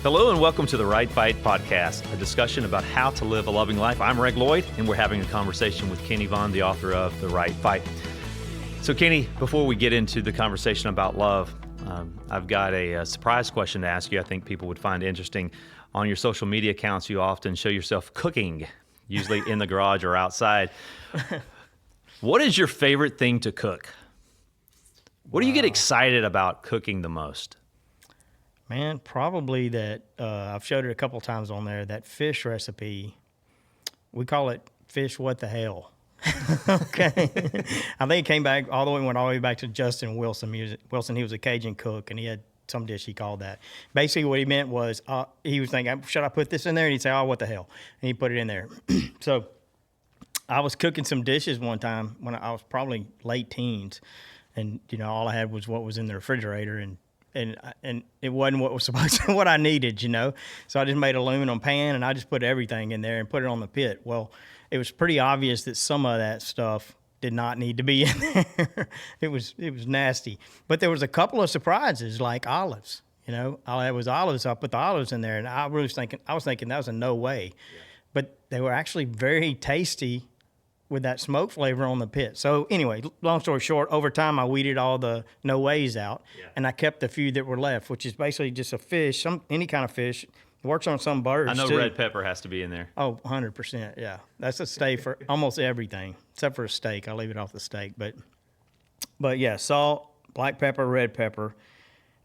Hello and welcome to the Right Fight Podcast, a discussion about how to live a loving life. I'm Reg Lloyd, and we're having a conversation with Kenny Vaughn, the author of The Right Fight. So Kenny, before we get into the conversation about love, I've got a surprise question to ask you I think people would find interesting. On your social media accounts, you often show yourself cooking, usually in the garage or outside. What is your favorite thing to cook? What do you get excited about cooking the most? Man, probably that, I've showed it a couple times on there, that fish recipe. We call it fish what the hell. Okay. I think it went all the way back to Justin Wilson. He was a Cajun cook, and he had some dish he called that. Basically what he meant was, he was thinking, should I put this in there? And he'd say, oh, what the hell? And he'd put it in there. So I was cooking some dishes one time when I was probably late teens. And, all I had was what was in the refrigerator, and it wasn't what was supposed to, what I needed, So I just made an aluminum pan, and I just put everything in there and put it on the pit. Well, it was pretty obvious that some of that stuff did not need to be in there. It was nasty. But there was a couple of surprises, like olives. All I had was olives. So I put the olives in there, and I was thinking that was a no way. Yeah. But they were actually very tasty with that smoke flavor on the pit. So anyway, long story short, over time I weeded all the no ways out, and I kept the few that were left, which is basically just a fish, any kind of fish. It works on some birds I know too. Red pepper has to be in there. Oh, 100%, yeah. That's a stay for almost everything, except for a steak. I leave it off the steak. But yeah, salt, black pepper, red pepper,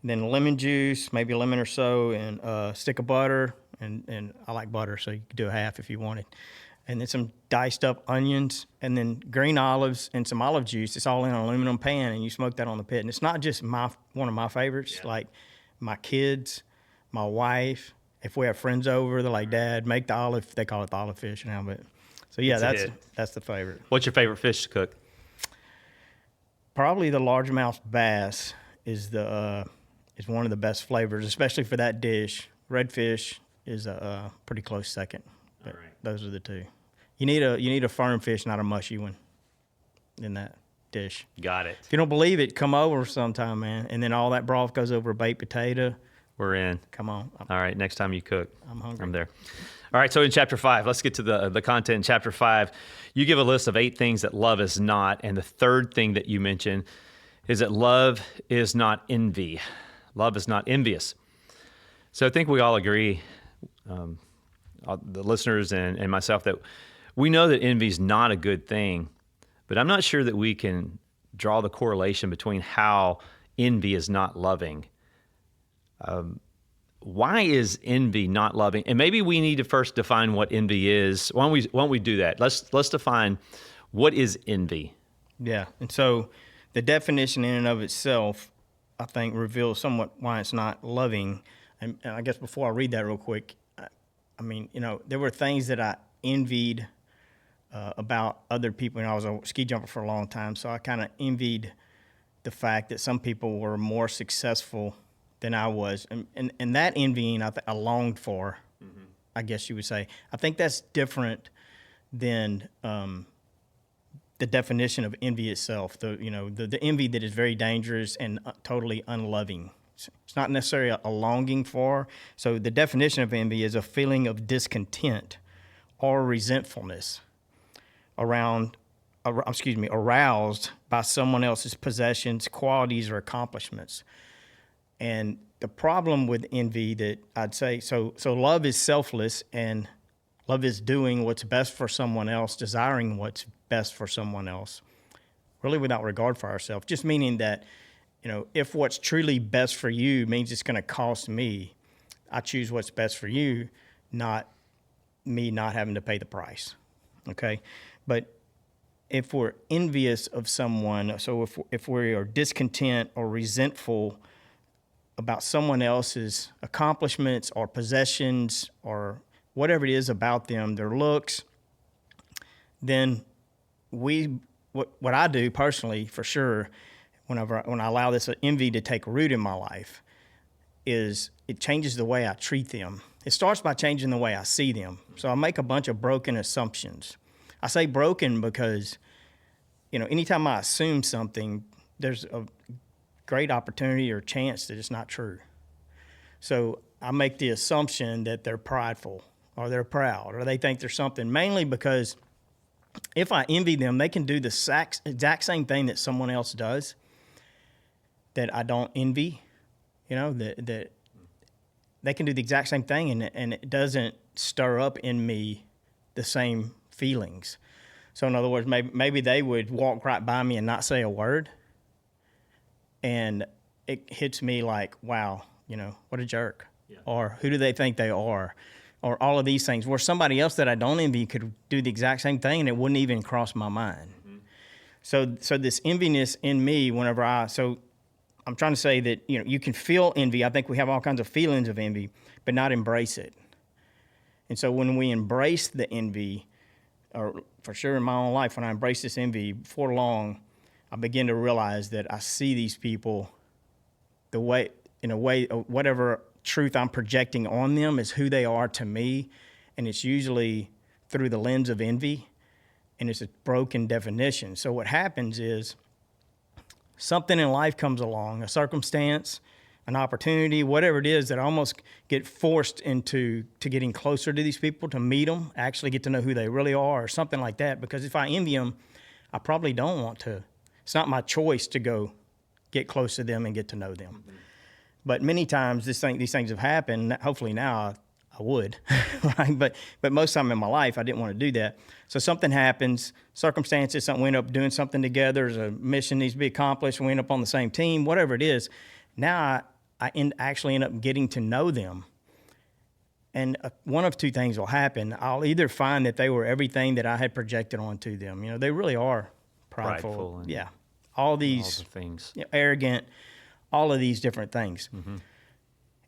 and then lemon juice, maybe a lemon or so, and a stick of butter, and I like butter, so you could do a half if you wanted. And then some diced up onions, and then green olives and some olive juice. It's all in an aluminum pan, and you smoke that on the pit. And it's not just one of my favorites. Yeah. Like my kids, my wife, if we have friends over, they're like, Dad, make the olive. They call it the olive fish now, but so yeah, that's the favorite. What's your favorite fish to cook? Probably the largemouth bass is one of the best flavors, especially for that dish. Redfish is a pretty close second. But all right. Those are the two. You need a firm fish, not a mushy one, in that dish. Got it. If you don't believe it, come over sometime, man. And then all that broth goes over a baked potato. We're in. Come on. All right, next time you cook. I'm hungry. I'm there. All right, so in Chapter 5, let's get to the content in Chapter 5. You give a list of 8 things that love is not, and the third thing that you mention is that love is not envy. Love is not envious. So I think we all agree, the listeners and myself, that we know that envy is not a good thing, but I'm not sure that we can draw the correlation between how envy is not loving. Why is envy not loving? And maybe we need to first define what envy is. Why don't we do that? Let's define what is envy. Yeah, and so the definition in and of itself, I think, reveals somewhat why it's not loving. And I guess before I read that real quick, I mean, there were things that I envied about other people. I was a ski jumper for a long time, so I kind of envied the fact that some people were more successful than I was. And that envying I longed for, I guess you would say. I think that's different than the definition of envy itself, the envy that is very dangerous and totally unloving. It's not necessarily a longing for. So the definition of envy is a feeling of discontent or resentfulness aroused by someone else's possessions, qualities, or accomplishments. And the problem with envy that I'd say, so love is selfless, and love is doing what's best for someone else, desiring what's best for someone else, really without regard for ourselves, just meaning that, if what's truly best for you means it's going to cost me, I choose what's best for you, not me not having to pay the price, okay? But if we're envious of someone, so if we are discontent or resentful about someone else's accomplishments or possessions or whatever it is about them, their looks, then what I do personally, for sure, when I allow this envy to take root in my life, is it changes the way I treat them. It starts by changing the way I see them. So I make a bunch of broken assumptions. I say broken because, anytime I assume something, there's a great opportunity or chance that it's not true. So I make the assumption that they're prideful or they're proud or they think they're something, mainly because if I envy them, they can do the exact same thing that someone else does that I don't envy, that they can do the exact same thing and it doesn't stir up in me the same feelings. So in other words, maybe they would walk right by me and not say a word. And it hits me like, wow, what a jerk. Yeah. Or who do they think they are? Or all of these things, where somebody else that I don't envy could do the exact same thing and it wouldn't even cross my mind. Mm-hmm. So this enviness in me, so I'm trying to say that, you can feel envy. I think we have all kinds of feelings of envy, but not embrace it. And so when we embrace the envy, or for sure in my own life, when I embrace this envy, before long, I begin to realize that I see these people in a way, whatever truth I'm projecting on them is who they are to me, and it's usually through the lens of envy, and it's a broken definition. So what happens is something in life comes along, a circumstance, an opportunity, whatever it is, that I almost get forced into getting closer to these people, to meet them, actually get to know who they really are, or something like that. Because if I envy them, I probably don't want to. It's not my choice to go get close to them and get to know them. Mm-hmm. But many times these things have happened. Hopefully now I would, right? But most time in my life I didn't want to do that. So something happens, circumstances, something, we end up doing something together. There's a mission needs to be accomplished. We end up on the same team, whatever it is. Now I actually end up getting to know them. And one of two things will happen. I'll either find that they were everything that I had projected onto them. They really are prideful. Yeah. All the things. Arrogant. All of these different things. Mm-hmm.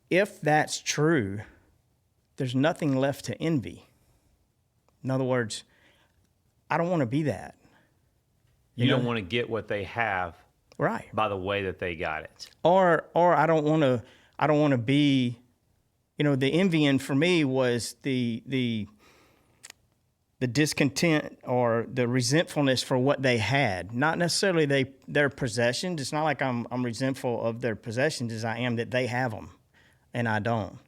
If that's true, there's nothing left to envy. In other words, I don't want to be that. You don't want to get what they have, right? By the way that they got it. Or I don't want to be, the envying for me was the discontent or the resentfulness for what they had, not necessarily their possessions. It's not like I'm resentful of their possessions as I am that they have them and I don't.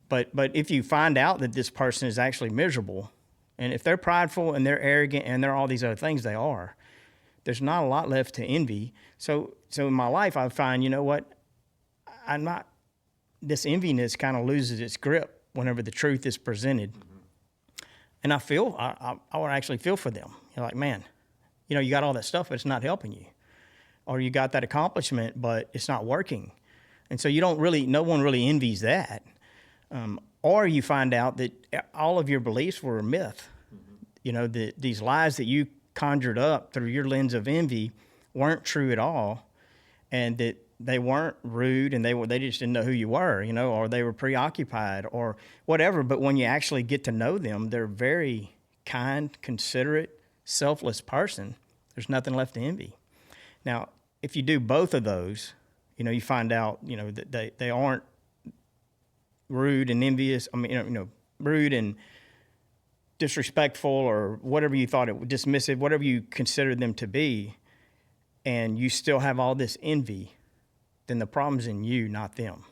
But if you find out that this person is actually miserable, and if they're prideful and they're arrogant and they're all these other things they are, there's not a lot left to envy. So in my life, I find, this enviness kind of loses its grip whenever the truth is presented. And I would actually feel for them. You're like, man, you got all that stuff, but it's not helping you. Or you got that accomplishment, but it's not working. And so no one really envies that. Or you find out that all of your beliefs were a myth. Mm-hmm. These lies that you conjured up through your lens of envy weren't true at all. And that they weren't rude and they just didn't know who you were, or they were preoccupied or whatever. But when you actually get to know them, they're very kind, considerate, selfless person. There's nothing left to envy. Now, if you do both of those, you find out, that they aren't rude and envious. Rude and disrespectful or whatever you thought dismissive, whatever you considered them to be, and you still have all this envy, then the problem's in you, not them.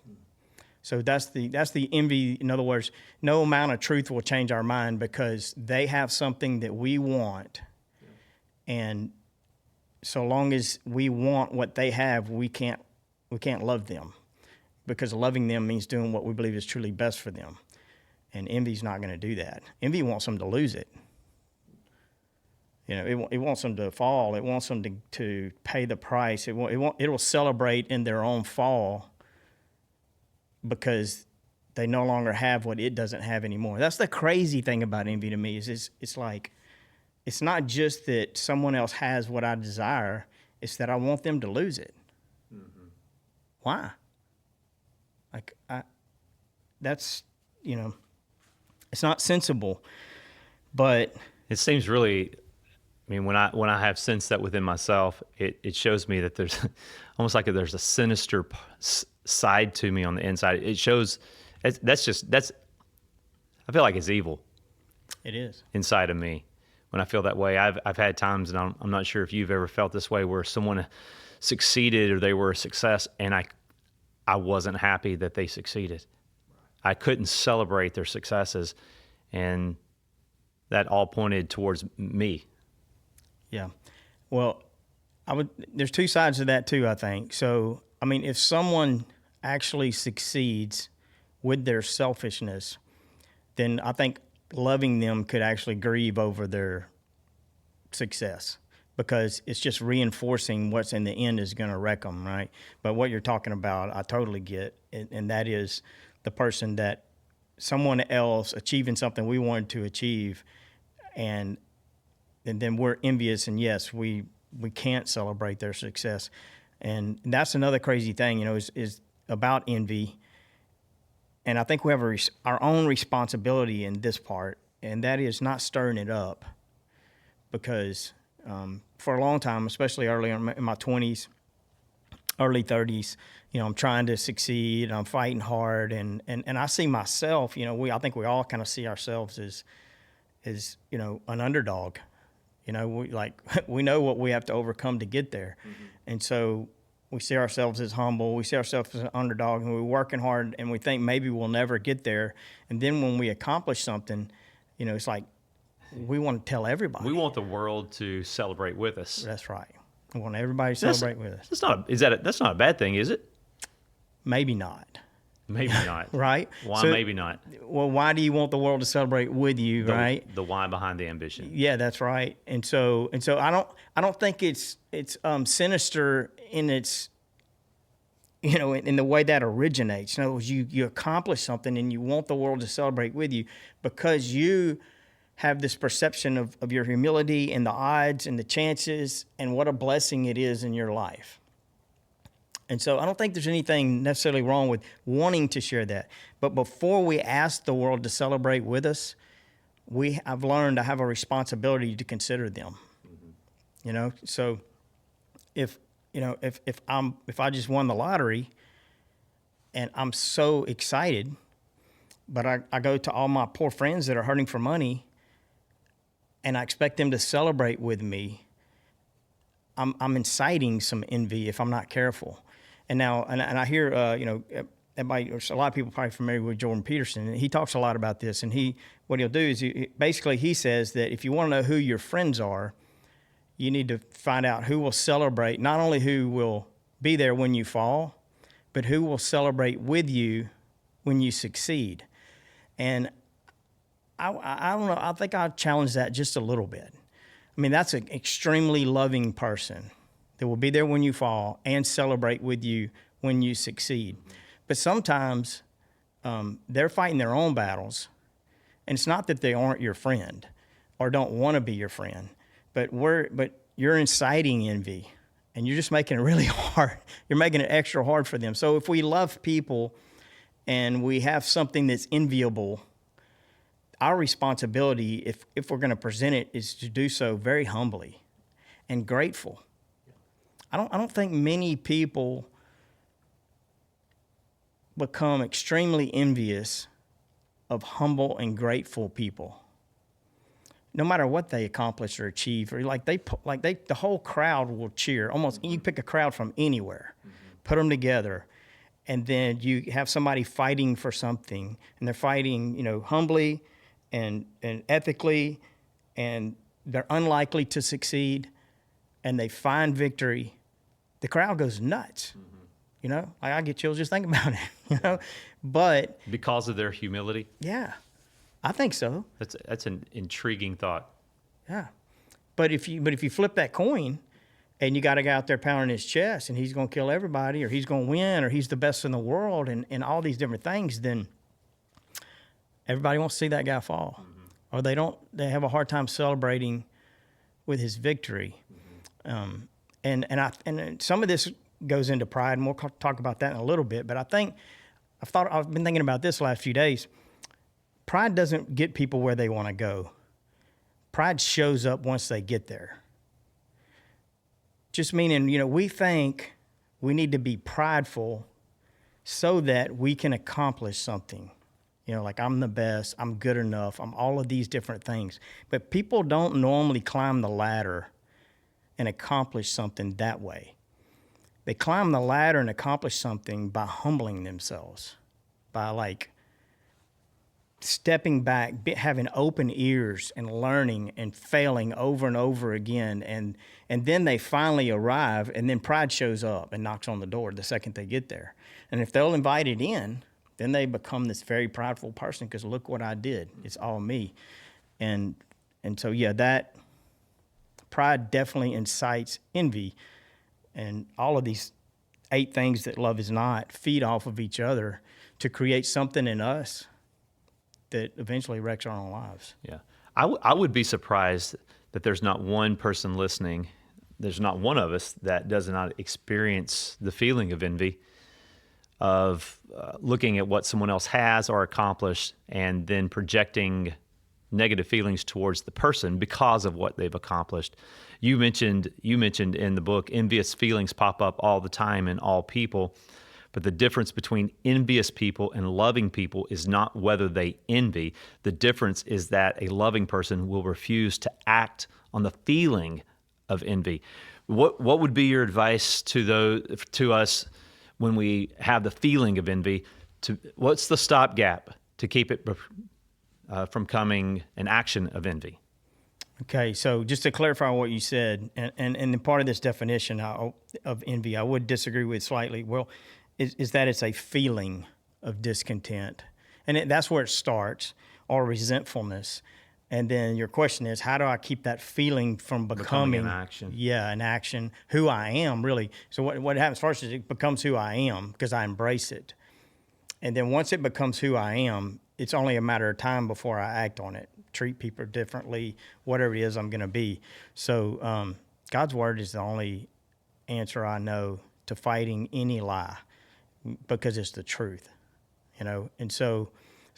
So that's the envy. In other words, no amount of truth will change our mind because they have something that we want. Yeah. And so long as we want what they have, we can't love them, because loving them means doing what we believe is truly best for them. And envy's not going to do that. Envy wants them to lose it. It wants them to fall. It wants them to pay the price. It will celebrate in their own fall because they no longer have what it doesn't have anymore. That's the crazy thing about envy to me is it's like, it's not just that someone else has what I desire. It's that I want them to lose it. Mm-hmm. Why? That's, it's not sensible, but it seems really, when I have sensed that within myself, it shows me that there's almost like there's a sinister side to me on the inside. It shows I feel like it's evil. It is inside of me when I feel that way. I've had times, and I'm not sure if you've ever felt this way, where someone succeeded or they were a success, and I wasn't happy that they succeeded. I couldn't celebrate their successes, and that all pointed towards me. Yeah. Well, there's two sides to that too, I think. So, I mean, if someone actually succeeds with their selfishness, then I think loving them could actually grieve over their success, because it's just reinforcing what's in the end is going to wreck them, right? But what you're talking about, I totally get, and that is the person that someone else achieving something we wanted to achieve, and then we're envious, and yes, we can't celebrate their success. And that's another crazy thing, is about envy. And I think we have our own responsibility in this part, and that is not stirring it up, because for a long time, especially early in my 20s, early 30s, I'm trying to succeed, I'm fighting hard, and I see myself, I think we all kind of see ourselves as an underdog. We know what we have to overcome to get there. Mm-hmm. And so we see ourselves as humble, we see ourselves as an underdog, and we're working hard, and we think maybe we'll never get there. And then when we accomplish something, it's like we want to tell everybody. We want the world to celebrate with us. That's right. We want everybody to celebrate with us. That's not a bad thing, is it? Maybe not. Maybe not. Right? Why maybe not? Well, why do you want the world to celebrate with you, right? The why behind the ambition. Yeah, that's right. And so I don't think it's sinister in its in the way that originates. In other words, you accomplish something and you want the world to celebrate with you because you have this perception of your humility and the odds and the chances and what a blessing it is in your life. And so I don't think there's anything necessarily wrong with wanting to share that. But before we ask the world to celebrate with us, I've learned I have a responsibility to consider them. Mm-hmm. So if I just won the lottery and I'm so excited, but I go to all my poor friends that are hurting for money and I expect them to celebrate with me, I'm inciting some envy if I'm not careful. And I hear, everybody, a lot of people probably familiar with Jordan Peterson, and he talks a lot about this. And what he'll do is he says that if you want to know who your friends are, you need to find out who will celebrate, not only who will be there when you fall, but who will celebrate with you when you succeed. And I don't know, I think I'll challenge that just a little bit. I mean, that's an extremely loving person that will be there when you fall and celebrate with you when you succeed. But sometimes they're fighting their own battles, and it's not that they aren't your friend or don't want to be your friend, but you're inciting envy, and you're just making it really hard. You're making it extra hard for them. So if we love people and we have something that's enviable, our responsibility, if we're going to present it, is to do so very humbly and grateful. I don't think many people become extremely envious of humble and grateful people, no matter what they accomplish or achieve. Or the whole crowd will cheer. Almost, you pick a crowd from anywhere, put them together, and then you have somebody fighting for something, and they're fighting, humbly and ethically, and they're unlikely to succeed, and they find victory. The crowd goes nuts. I get chills just thinking about it. But because of their humility. Yeah, I think so. That's an intriguing thought. Yeah, but if you flip that coin, and you got a guy out there pounding his chest, and he's going to kill everybody, or he's going to win, or he's the best in the world, and all these different things, then everybody wants to see that guy fall, or they have a hard time celebrating with his victory. And some of this goes into pride, and we'll talk about that in a little bit. But I've been thinking about this the last few days. Pride doesn't get people where they want to go. Pride shows up once they get there. Just meaning, we think we need to be prideful so that we can accomplish something. Like I'm the best, I'm good enough, I'm all of these different things. But people don't normally climb the ladder and accomplish something that way. They climb the ladder and accomplish something by humbling themselves, by stepping back, having open ears and learning and failing over and over again. And then they finally arrive, and then pride shows up and knocks on the door the second they get there. And if they'll invite it in, then they become this very prideful person because look what I did. It's all me. And so, yeah, that pride definitely incites envy. And all of these 8 things that love is not feed off of each other to create something in us that eventually wrecks our own lives. Yeah. I would be surprised that there's not one person listening, there's not one of us that does not experience the feeling of envy, of looking at what someone else has or accomplished and then projecting negative feelings towards the person because of what they've accomplished. You mentioned in the book, envious feelings pop up all the time in all people, but the difference between envious people and loving people is not whether they envy. The difference is that a loving person will refuse to act on the feeling of envy. What would be your advice to us when we have the feeling of envy? What's the stopgap to keep it from coming an action of envy? Okay, so just to clarify what you said, and the part of this definition of envy, I would disagree with slightly. Well, is that it's a feeling of discontent, and that's where it starts, or resentfulness. And then your question is, how do I keep that feeling from becoming an action? Yeah, an action. Who I am, really. So what happens first is it becomes who I am because I embrace it, and then once it becomes who I am, it's only a matter of time before I act on it, treat people differently, whatever it is I'm going to be. So God's word is the only answer I know to fighting any lie because it's the truth, And so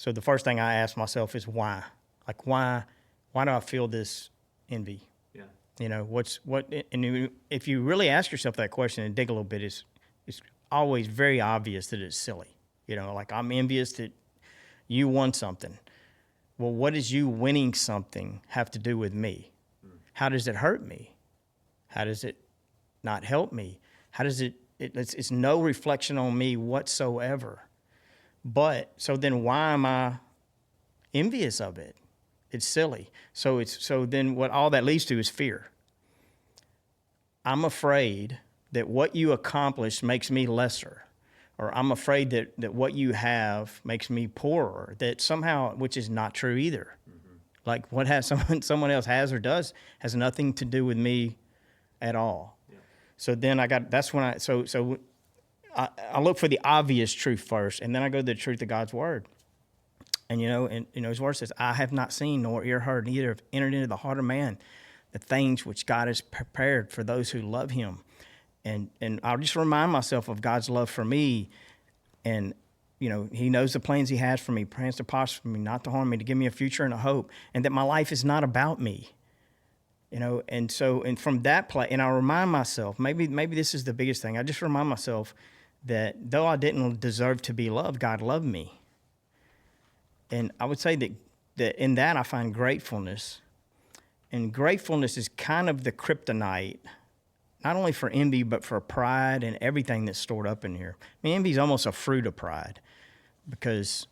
the first thing I ask myself is why? Like, why do I feel this envy? Yeah. And if you really ask yourself that question and dig a little bit, it's always very obvious that it's silly. Like I'm envious that you won something. Well, what does you winning something have to do with me? How does it hurt me? How does it not help me? How does it's no reflection on me whatsoever. But so then why am I envious of it? It's silly. So then what all that leads to is fear. I'm afraid that what you accomplished makes me lesser. Or I'm afraid that what you have makes me poorer, that somehow, which is not true either. Mm-hmm. Like what someone else has or does has nothing to do with me at all. Yeah. So then I look for the obvious truth first, and then I go to the truth of God's word. And His word says, I have not seen nor ear heard, neither have entered into the heart of man the things which God has prepared for those who love Him. And I'll just remind myself of God's love for me. And, He knows the plans He has for me, plans to prosper me, not to harm me, to give me a future and a hope, and that my life is not about me. And from that place, and I'll remind myself, maybe this is the biggest thing. I just remind myself that though I didn't deserve to be loved, God loved me. And I would say that in that I find gratefulness. And gratefulness is kind of the kryptonite, not only for envy, but for pride and everything that's stored up in here. I mean, envy is almost a fruit of pride because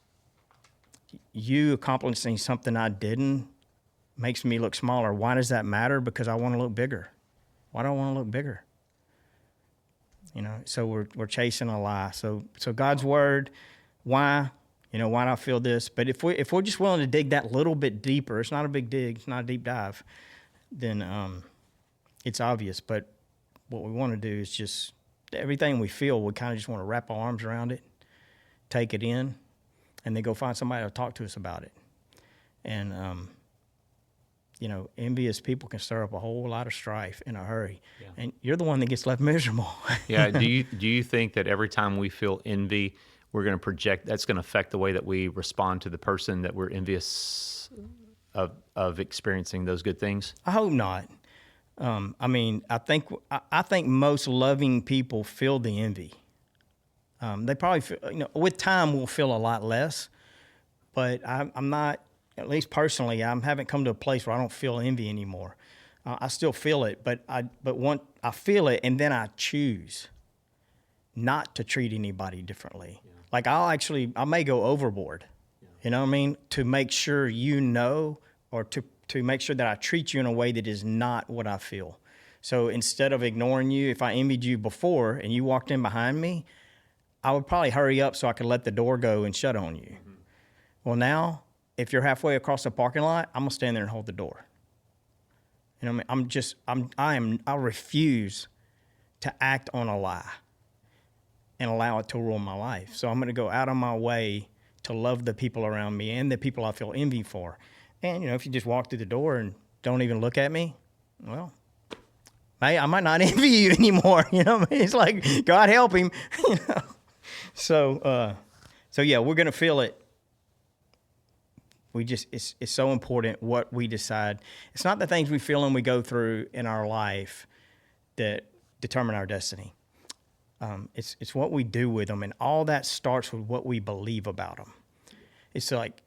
you accomplishing something I didn't makes me look smaller. Why does that matter? Because I want to look bigger. Why do I want to look bigger? So we're chasing a lie. So God's word, why? Why do I feel this? But if we're just willing to dig that little bit deeper, it's not a big dig, it's not a deep dive, then it's obvious. But what we want to do is just everything we feel, we kind of just want to wrap our arms around it, take it in, and then go find somebody to talk to us about it. And, envious people can stir up a whole lot of strife in a hurry. Yeah. And you're the one that gets left miserable. Yeah. Do you think that every time we feel envy, we're going to project, that's going to affect the way that we respond to the person that we're envious of experiencing those good things? I hope not. I think most loving people feel the envy. They probably feel, with time we'll feel a lot less, but I'm not, at least personally, I haven't come to a place where I don't feel envy anymore. I still feel it, but I feel it, and then I choose not to treat anybody differently. Yeah. Like I may go overboard, You know what I mean? To make sure or to make sure that I treat you in a way that is not what I feel. So instead of ignoring you, if I envied you before and you walked in behind me, I would probably hurry up so I could let the door go and shut on you. Mm-hmm. Well, now, if you're halfway across the parking lot, I'm gonna stand there and hold the door. You know what I mean? I refuse to act on a lie and allow it to rule my life. So I'm going to go out of my way to love the people around me and the people I feel envy for. And, if you just walk through the door and don't even look at me, well, I might not envy you anymore. You know what I mean? It's like, God help him. So yeah, we're going to feel it. It's so important what we decide. It's not the things we feel and we go through in our life that determine our destiny. It's what we do with them, and all that starts with what we believe about them. It's like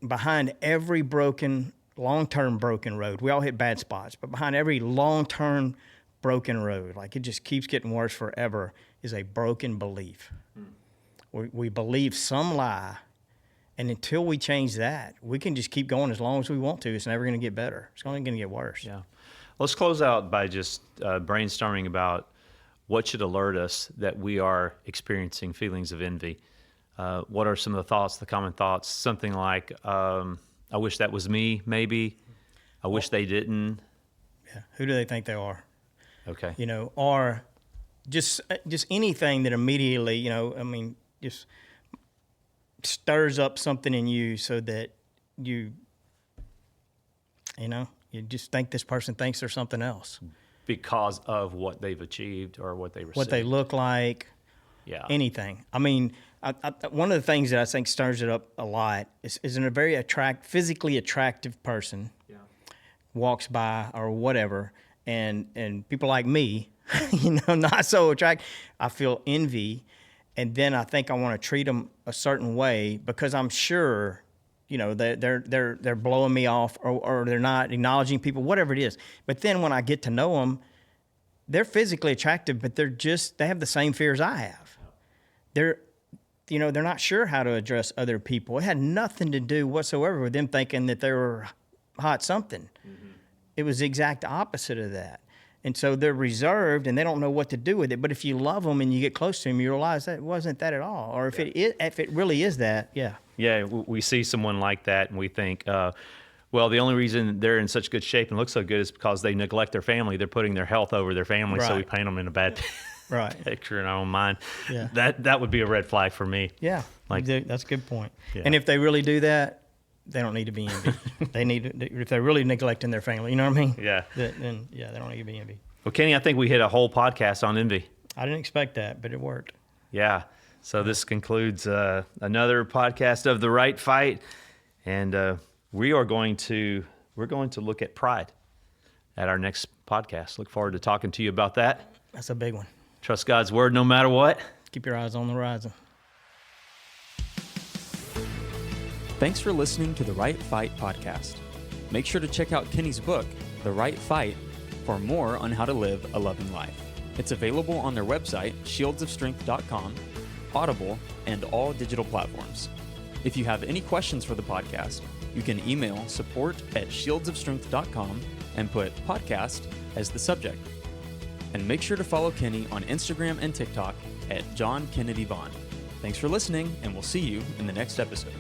behind every long-term broken road, we all hit bad spots, but behind every long-term broken road, like it just keeps getting worse forever, is a broken belief. We believe some lie, and until we change that, we can just keep going as long as we want to. It's never going to get better. It's only going to get worse. Yeah. Let's close out by just brainstorming about what should alert us that we are experiencing feelings of envy. What are some of the thoughts, the common thoughts? Something like, I wish that was me, maybe. I wish they didn't. Yeah. Who do they think they are? Okay. Or just anything that immediately, just stirs up something in you so that you just think this person thinks they're something else. Because of what they've achieved or what they received. What they look like. Yeah. Anything. I mean, one of the things that I think stirs it up a lot is in a very physically attractive person walks by or whatever, and people like me, not so attractive, I feel envy, and then I think I want to treat them a certain way because I'm sure, they're blowing me off or they're not acknowledging people, whatever it is. But then when I get to know them, they're physically attractive, but they have the same fears I have. They're not sure how to address other people. It had nothing to do whatsoever with them thinking that they were hot something. Mm-hmm. It was the exact opposite of that. And so they're reserved and they don't know what to do with it. But if you love them and you get close to them, you realize that it wasn't that at all. Or if it really is that, yeah. Yeah, we see someone like that and we think, well, the only reason they're in such good shape and look so good is because they neglect their family. They're putting their health over their family, right. So we paint them in a bad picture in our own mind. Yeah. That would be a red flag for me. Yeah, that's a good point. Yeah. And if they really do that, they don't need to be envied. If they're really neglecting their family, you know what I mean? Yeah. Then they don't need to be envied. Well, Kenny, I think we hit a whole podcast on envy. I didn't expect that, but it worked. Yeah. So this concludes another podcast of The Right Fight, and we're going to look at pride at our next podcast. Look forward to talking to you about that. That's a big one. Trust God's word no matter what. Keep your eyes on the horizon. Thanks for listening to the Right Fight podcast. Make sure to check out Kenny's book, The Right Fight, for more on how to live a loving life. It's available on their website, shieldsofstrength.com, Audible, and all digital platforms. If you have any questions for the podcast, you can email support@shieldsofstrength.com and put podcast as the subject. And make sure to follow Kenny on Instagram and TikTok @JohnKennedyVaughn. Thanks for listening, and we'll see you in the next episode.